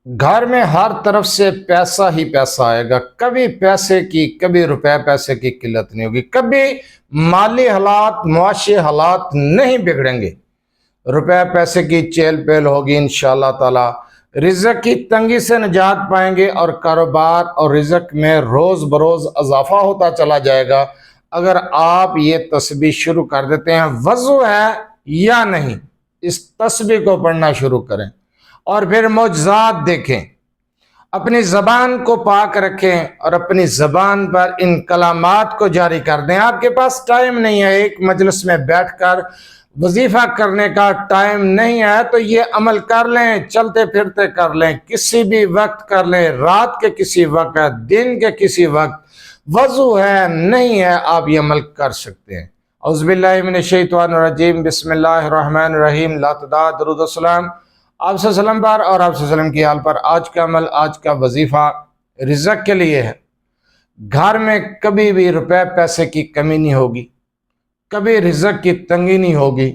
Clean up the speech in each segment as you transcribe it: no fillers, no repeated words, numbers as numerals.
گھر میں ہر طرف سے پیسہ ہی پیسہ آئے گا، کبھی پیسے کی کبھی روپے پیسے کی قلت نہیں ہوگی، کبھی مالی حالات معاشی حالات نہیں بگڑیں گے، روپے پیسے کی چیل پیل ہوگی انشاءاللہ تعالی، رزق کی تنگی سے نجات پائیں گے اور کاروبار اور رزق میں روز بروز اضافہ ہوتا چلا جائے گا اگر آپ یہ تسبیح شروع کر دیتے ہیں۔ وضو ہے یا نہیں، اس تسبیح کو پڑھنا شروع کریں اور پھر معجزات دیکھیں، اپنی زبان کو پاک رکھیں اور اپنی زبان پر ان کلمات کو جاری کر دیں۔ آپ کے پاس ٹائم نہیں ہے ایک مجلس میں بیٹھ کر وظیفہ کرنے کا، ٹائم نہیں ہے تو یہ عمل کر لیں، چلتے پھرتے کر لیں، کسی بھی وقت کر لیں، رات کے کسی وقت، دن کے کسی وقت، وضو ہے نہیں ہے آپ یہ عمل کر سکتے ہیں۔ اعوذ باللہ من الشیطان الرجیم، بسم اللہ الرحمن الرحیم، لا تدع درود السلام آپ صلی اللہ علیہ وسلم پر اور آپ صلی اللہ علیہ وسلم کی آل پر۔ آج کا عمل، آج کا وظیفہ رزق کے لیے ہے۔ گھر میں کبھی بھی روپے پیسے کی کمی نہیں ہوگی، کبھی رزق کی تنگی نہیں ہوگی،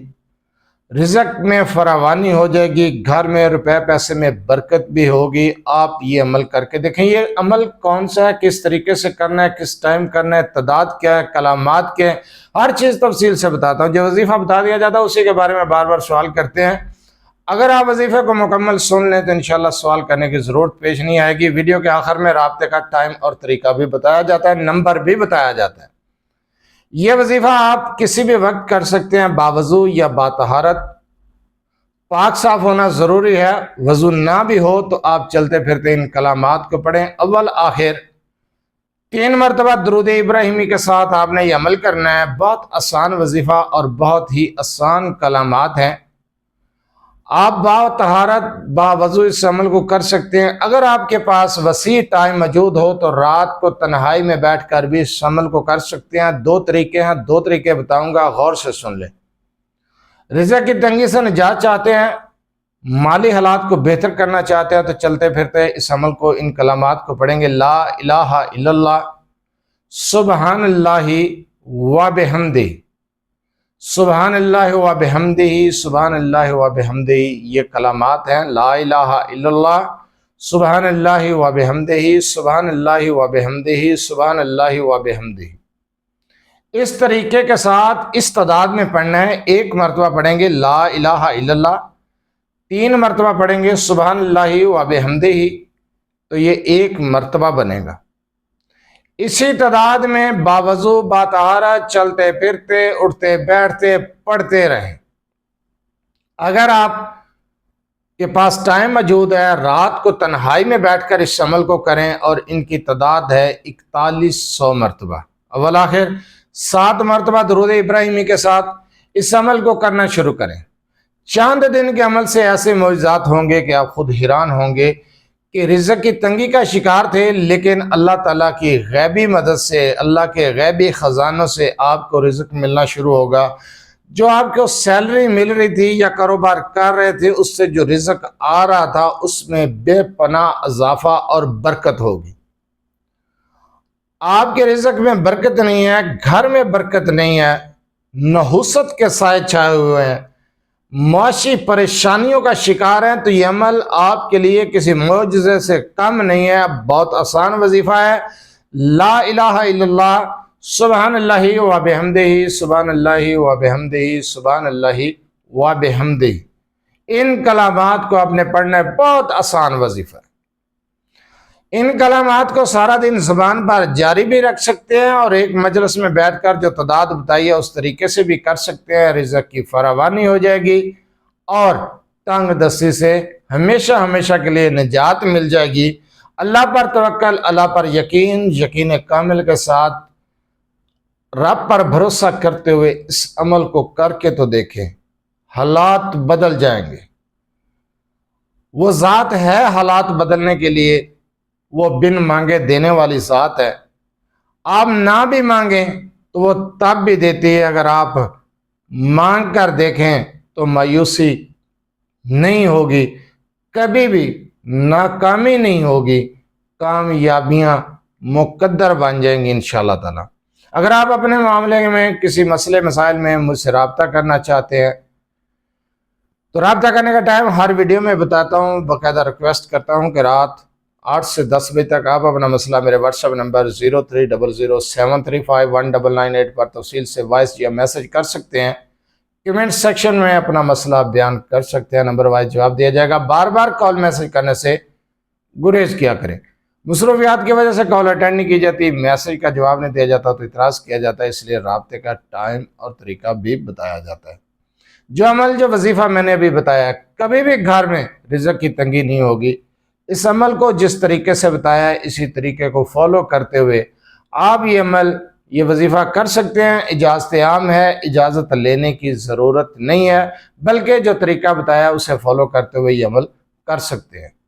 رزق میں فراوانی ہو جائے گی، گھر میں روپے پیسے میں برکت بھی ہوگی۔ آپ یہ عمل کر کے دیکھیں۔ یہ عمل کون سا ہے، کس طریقے سے کرنا ہے، کس ٹائم کرنا ہے، تعداد کیا ہے، کلمات کیا ہے، ہر چیز تفصیل سے بتاتا ہوں۔ جو وظیفہ بتا دیا جاتا ہے اسی کے بارے میں بار بار سوال کرتے ہیں۔ اگر آپ وظیفے کو مکمل سن لیں تو انشاءاللہ سوال کرنے کی ضرورت پیش نہیں آئے گی۔ ویڈیو کے آخر میں رابطے کا ٹائم اور طریقہ بھی بتایا جاتا ہے، نمبر بھی بتایا جاتا ہے۔ یہ وظیفہ آپ کسی بھی وقت کر سکتے ہیں، باوضو یا باطہارت۔ پاک صاف ہونا ضروری ہے، وضو نہ بھی ہو تو آپ چلتے پھرتے ان کلمات کو پڑھیں، اول آخر 3 مرتبہ درود ابراہیمی کے ساتھ آپ نے یہ عمل کرنا ہے۔ بہت آسان وظیفہ اور بہت ہی آسان کلمات ہیں۔ آپ باطہارت باوضو اس عمل کو کر سکتے ہیں۔ اگر آپ کے پاس وسیع ٹائم موجود ہو تو رات کو تنہائی میں بیٹھ کر بھی اس عمل کو کر سکتے ہیں۔ 2 طریقے ہیں، 2 طریقے بتاؤں گا، غور سے سن لیں۔ رزق کی تنگی سے نجات چاہتے ہیں، مالی حالات کو بہتر کرنا چاہتے ہیں تو چلتے پھرتے اس عمل کو، ان کلمات کو پڑھیں گے۔ لا الہ الا اللہ، سبحان اللہ و بحمدہ، سبحان اللہ و بحمدہ، سبحان اللہ و بحمدہ۔ یہ کلمات ہیں، لا الہ الا اللہ، سبحان اللہ و بحمدہ، سبحان اللہ و بحمدہ، سبحان اللہ و بحمدہ۔ اس طریقے کے ساتھ اس تعداد میں پڑھنا ہے۔ 1 مرتبہ پڑھیں گے لا الہ الا اللہ، 3 مرتبہ پڑھیں گے سبحان اللہ و بحمدہ، تو یہ 1 مرتبہ بنے گا۔ اسی تعداد میں باوضو باطہارت چلتے پھرتے اٹھتے بیٹھتے پڑھتے رہیں۔ اگر آپ کے پاس ٹائم موجود ہے، رات کو تنہائی میں بیٹھ کر اس عمل کو کریں، اور ان کی تعداد ہے 4100 مرتبہ۔ اول آخر 7 مرتبہ درود ابراہیمی کے ساتھ اس عمل کو کرنا شروع کریں۔ چاند دن کے عمل سے ایسے معجزات ہوں گے کہ آپ خود حیران ہوں گے کہ رزق کی تنگی کا شکار تھے، لیکن اللہ تعالیٰ کی غیبی مدد سے، اللہ کے غیبی خزانوں سے آپ کو رزق ملنا شروع ہوگا۔ جو آپ کو سیلری مل رہی تھی یا کاروبار کر رہے تھے، اس سے جو رزق آ رہا تھا اس میں بے پناہ اضافہ اور برکت ہوگی۔ آپ کے رزق میں برکت نہیں ہے، گھر میں برکت نہیں ہے، نحوست کے سائے چھائے ہوئے ہیں، معاشی پریشانیوں کا شکار ہیں، تو یہ عمل آپ کے لیے کسی معجزے سے کم نہیں ہے۔ بہت آسان وظیفہ ہے، لا الہ الا اللہ، سبحان اللہ و بحمدہ، سبحان اللہ و بحمدہ، سبحان اللہ و بحمدہ۔ ان کلمات کو آپ نے پڑھنا ہے، بہت آسان وظیفہ ہے۔ ان کلمات کو سارا دن زبان پر جاری بھی رکھ سکتے ہیں، اور ایک مجلس میں بیٹھ کر جو تعداد بتائی ہے اس طریقے سے بھی کر سکتے ہیں۔ رزق کی فراوانی ہو جائے گی اور تنگ دستی سے ہمیشہ ہمیشہ کے لیے نجات مل جائے گی۔ اللہ پر توکل، اللہ پر یقین کامل کے ساتھ رب پر بھروسہ کرتے ہوئے اس عمل کو کر کے تو دیکھیں، حالات بدل جائیں گے۔ وہ ذات ہے حالات بدلنے کے لیے، وہ بن مانگے دینے والی ذات ہے۔ آپ نہ بھی مانگیں تو وہ تب بھی دیتی ہے۔ اگر آپ مانگ کر دیکھیں تو مایوسی نہیں ہوگی، کبھی بھی ناکامی نہیں ہوگی، کامیابیاں مقدر بن جائیں گی انشاءاللہ تعالی۔ اگر آپ اپنے معاملے میں کسی مسئلے مسائل میں مجھ سے رابطہ کرنا چاہتے ہیں تو رابطہ کرنے کا ٹائم ہر ویڈیو میں بتاتا ہوں، باقاعدہ ریکویسٹ کرتا ہوں کہ رات 8 سے 10 بجے تک آپ اپنا مسئلہ میرے واٹس ایپ نمبر 030073519998 پر تفصیل سے وائس یا میسج کر سکتے ہیں۔ کمنٹ سیکشن میں اپنا مسئلہ بیان کر سکتے ہیں، نمبر وائز جواب دیا جائے گا۔ بار بار کال میسج کرنے سے گریز کیا کریں۔ مصروفیات کی وجہ سے کال اٹینڈ نہیں کی جاتی، میسج کا جواب نہیں دیا جاتا تو اعتراض کیا جاتا ہے، اس لیے رابطے کا ٹائم اور طریقہ بھی بتایا جاتا ہے۔ جو عمل جو وظیفہ میں نے ابھی بتایا ہے، کبھی بھی گھر میں رزق کی تنگی نہیں ہوگی۔ اس عمل کو جس طریقے سے بتایا ہے اسی طریقے کو فالو کرتے ہوئے آپ یہ عمل یہ وظیفہ کر سکتے ہیں۔ اجازت عام ہے، اجازت لینے کی ضرورت نہیں ہے، بلکہ جو طریقہ بتایا اسے فالو کرتے ہوئے یہ عمل کر سکتے ہیں۔